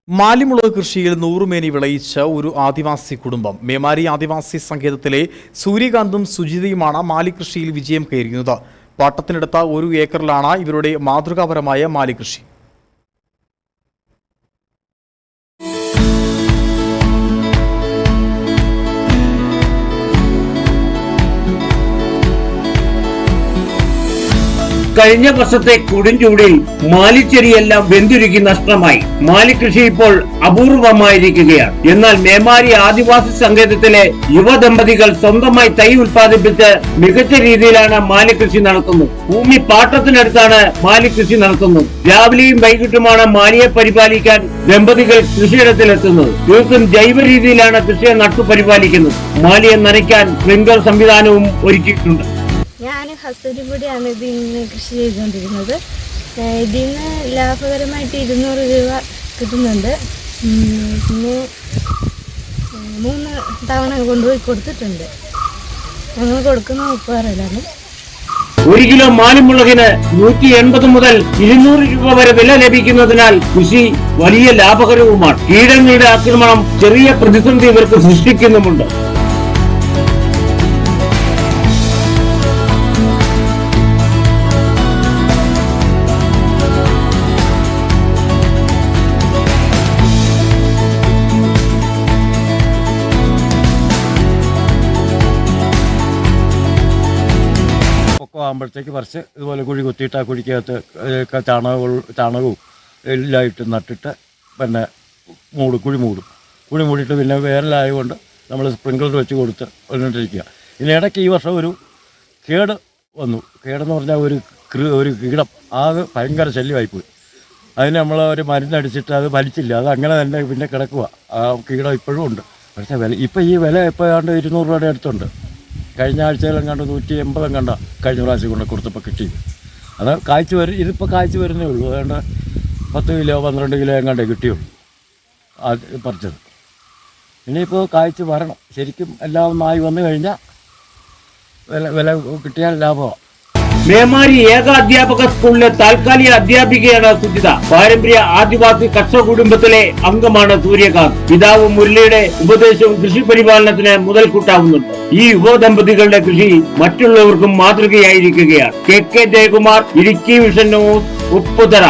മാലിമുളക് കൃഷിയിൽ നൂറുമേനി വിളയിച്ച ഒരു ആദിവാസി കുടുംബം. മേമാരി ആദിവാസി സങ്കേതത്തിലെ സൂര്യകാന്തും സുജിതയുമാണ് മാലികൃഷിയിൽ വിജയം കൈവരിക്കുന്നത്. പാട്ടത്തിനെടുത്ത 1 ഏക്കറിലാണ് ഇവരുടെ മാതൃകാപരമായ മാലികൃഷി. കഴിഞ്ഞ വർഷത്തെ കൊടുംചൂടിൽ മാലിച്ചെടിയെല്ലാം വെന്തുരുക്കി നഷ്ടമായി. മാലികൃഷി ഇപ്പോൾ അപൂർവമായിരിക്കുകയാണ്. എന്നാൽ മേമാരി ആദിവാസി സങ്കേതത്തിലെ യുവദമ്പതികൾ സ്വന്തമായി തൈ ഉൽപ്പാദിപ്പിച്ച് മികച്ച രീതിയിലാണ് മാലികൃഷി നടത്തുന്നത്. ഭൂമി പാട്ടത്തിനടുത്താണ് മാലികൃഷി നടത്തുന്നത്. രാവിലെയും വൈകിട്ടുമാണ് മാലിയെ പരിപാലിക്കാൻ ദമ്പതികൾ കൃഷിയിടത്തിലെത്തുന്നത്. തീർത്തും ജൈവ രീതിയിലാണ് കൃഷിയെ നട്ടുപരിപാലിക്കുന്നത്. മാലിയെ നനയ്ക്കാൻ സ്പ്രിംഗ്ലർ സംവിധാനവും ഒരുക്കിയിട്ടുണ്ട്. ഞാൻ ഹസ്ബൻഡും കൂടിയാണ് ഇതിന് കൃഷി ചെയ്തുകൊണ്ടിരുന്നത്. ഇതിന് ലാഭകരമായിട്ട് 200 രൂപ കിട്ടുന്നുണ്ട്. പിന്നെ 3 തവണ കൊണ്ടുപോയി കൊടുത്തിട്ടുണ്ട്. ഞങ്ങൾ കൊടുക്കുന്ന 30 രൂപയാണ്. 1 കിലോ മാലിമുളകിന് 180 മുതൽ 200 രൂപ വരെ വില ലഭിക്കുന്നതിനാൽ കൃഷി വലിയ ലാഭകരവുമാണ്. കീടങ്ങളുടെ ആക്രമണം ചെറിയ പ്രതിസന്ധി ഇവർക്ക് സൃഷ്ടിക്കുന്നുമുണ്ട്. ആകുമ്പോഴത്തേക്ക് പറിച്ച് ഇതുപോലെ കുഴി കുത്തിയിട്ട് ആ കുഴിക്കകത്ത് ചാണകവും എല്ലാം ഇട്ട് നട്ടിട്ട് പിന്നെ കുഴി മൂടിയിട്ട് പിന്നെ വേനലായതുകൊണ്ട് നമ്മൾ സ്പ്രിംഗ്ലർ വെച്ച് കൊടുത്ത് വന്നുകൊണ്ടിരിക്കുക. ഇതിനിടയ്ക്ക് ഈ വർഷം ഒരു കേട് വന്നു. കേടെന്ന് പറഞ്ഞാൽ ഒരു കീടം ആകെ ഭയങ്കര ശല്യമായിപ്പോയി. അതിന് നമ്മൾ ഒരു മരുന്നടിച്ചിട്ട് അത് വലിച്ചില്ല. അത് അങ്ങനെ തന്നെ പിന്നെ കിടക്കുക. ആ കീടം ഇപ്പോഴും ഉണ്ട്. പക്ഷേ ഇപ്പം ഈ വില ഇപ്പോൾ ഏതാണ്ട് 200 രൂപയുടെ അടുത്തുണ്ട്. കഴിഞ്ഞ ആഴ്ചയിലെങ്ങാണ്ട് 180 കണ്ട കഴിഞ്ഞ പ്രാവശ്യം കൊണ്ട് കൊടുത്തപ്പോൾ കിട്ടി. അത് ഇതിപ്പോൾ കായ്ച്ചു വരുന്നേ ഉള്ളൂ. അതുകൊണ്ട് 10 കിലോ 12 കിലോ എങ്ങാണ്ടേ കിട്ടിയുള്ളൂ പറിച്ചത്. ഇനിയിപ്പോൾ കായ്ച്ച് വരണം. ശരിക്കും എല്ലാം ഒന്നായി വന്നു കഴിഞ്ഞാൽ വില കിട്ടിയാൽ ലാഭമാണ്. മേമാരി ഏകാധ്യാപക സ്കൂളിലെ താൽക്കാലിക അധ്യാപികയാണ് സുജിത. പാരമ്പര്യ ആദിവാസി കർഷക കുടുംബത്തിലെ അംഗമാണ് സൂര്യകാന്ത്. പിതാവ് മുരളിയുടെ ഉപദേശവും കൃഷി പരിപാലനത്തിന് മുതൽക്കൂട്ടാവുന്നുണ്ട്. ഈ യുവദമ്പതികളുടെ കൃഷി മറ്റുള്ളവർക്കും മാതൃകയായിരിക്കുകയാണ്. KK Jayakumar, Idukki vision news, Upputhara.